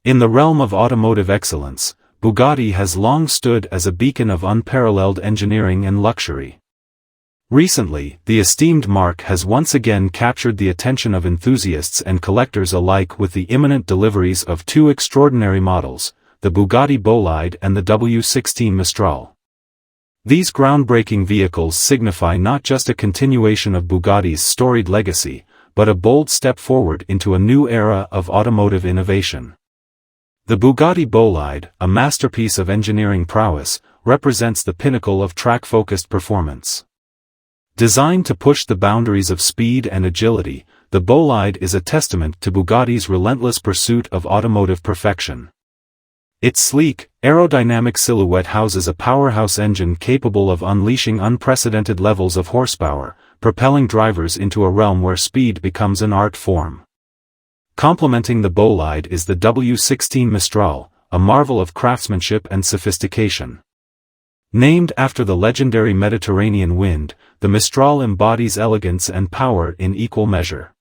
In the realm of automotive excellence, Bugatti has long stood as a beacon of unparalleled engineering and luxury. Recently, the esteemed marque has once again captured the attention of enthusiasts and collectors alike with the imminent deliveries of two extraordinary models, the Bugatti Bolide and the W16 Mistral. These groundbreaking vehicles signify not just a continuation of Bugatti's storied legacy, but a bold step forward into a new era of automotive innovation. The Bugatti Bolide, a masterpiece of engineering prowess, represents the pinnacle of track-focused performance. Designed to push the boundaries of speed and agility, the Bolide is a testament to Bugatti's relentless pursuit of automotive perfection. Its sleek, aerodynamic silhouette houses a powerhouse engine capable of unleashing unprecedented levels of horsepower, propelling drivers into a realm where speed becomes an art form. Complementing the Bolide is the W16 Mistral, a marvel of craftsmanship and sophistication. Named after the legendary Mediterranean wind, the Mistral embodies elegance and power in equal measure.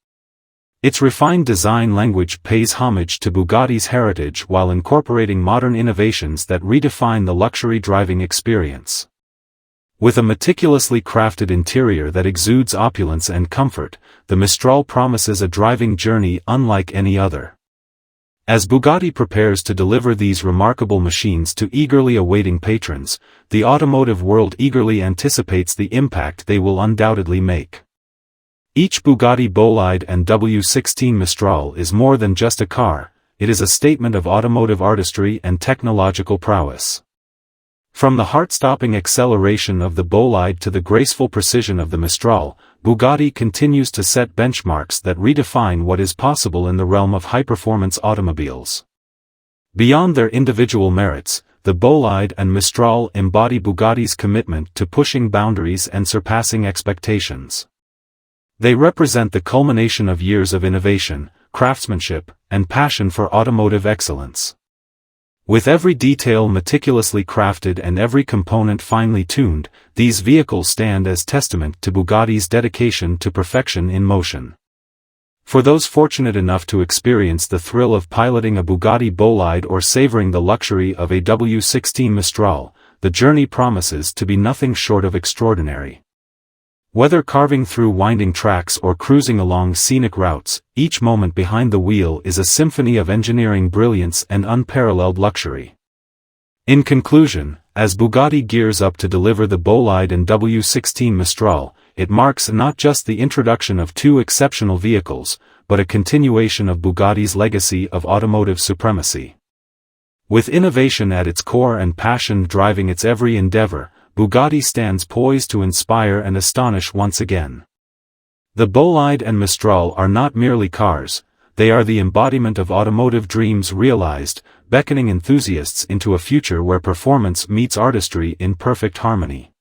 Its refined design language pays homage to Bugatti's heritage while incorporating modern innovations that redefine the luxury driving experience. With a meticulously crafted interior that exudes opulence and comfort, the Mistral promises a driving journey unlike any other. As Bugatti prepares to deliver these remarkable machines to eagerly awaiting patrons, the automotive world eagerly anticipates the impact they will undoubtedly make. Each Bugatti Bolide and W16 Mistral is more than just a car, it is a statement of automotive artistry and technological prowess. From the heart-stopping acceleration of the Bolide to the graceful precision of the Mistral, Bugatti continues to set benchmarks that redefine what is possible in the realm of high-performance automobiles. Beyond their individual merits, the Bolide and Mistral embody Bugatti's commitment to pushing boundaries and surpassing expectations. They represent the culmination of years of innovation, craftsmanship, and passion for automotive excellence. With every detail meticulously crafted and every component finely tuned, these vehicles stand as testament to Bugatti's dedication to perfection in motion. For those fortunate enough to experience the thrill of piloting a Bugatti Bolide or savoring the luxury of a W16 Mistral, the journey promises to be nothing short of extraordinary. Whether carving through winding tracks or cruising along scenic routes, each moment behind the wheel is a symphony of engineering brilliance and unparalleled luxury. In conclusion, as Bugatti gears up to deliver the Bolide and W16 Mistral, it marks not just the introduction of two exceptional vehicles, but a continuation of Bugatti's legacy of automotive supremacy. With innovation at its core and passion driving its every endeavor, Bugatti stands poised to inspire and astonish once again. The Bolide and Mistral are not merely cars, they are the embodiment of automotive dreams realized, beckoning enthusiasts into a future where performance meets artistry in perfect harmony.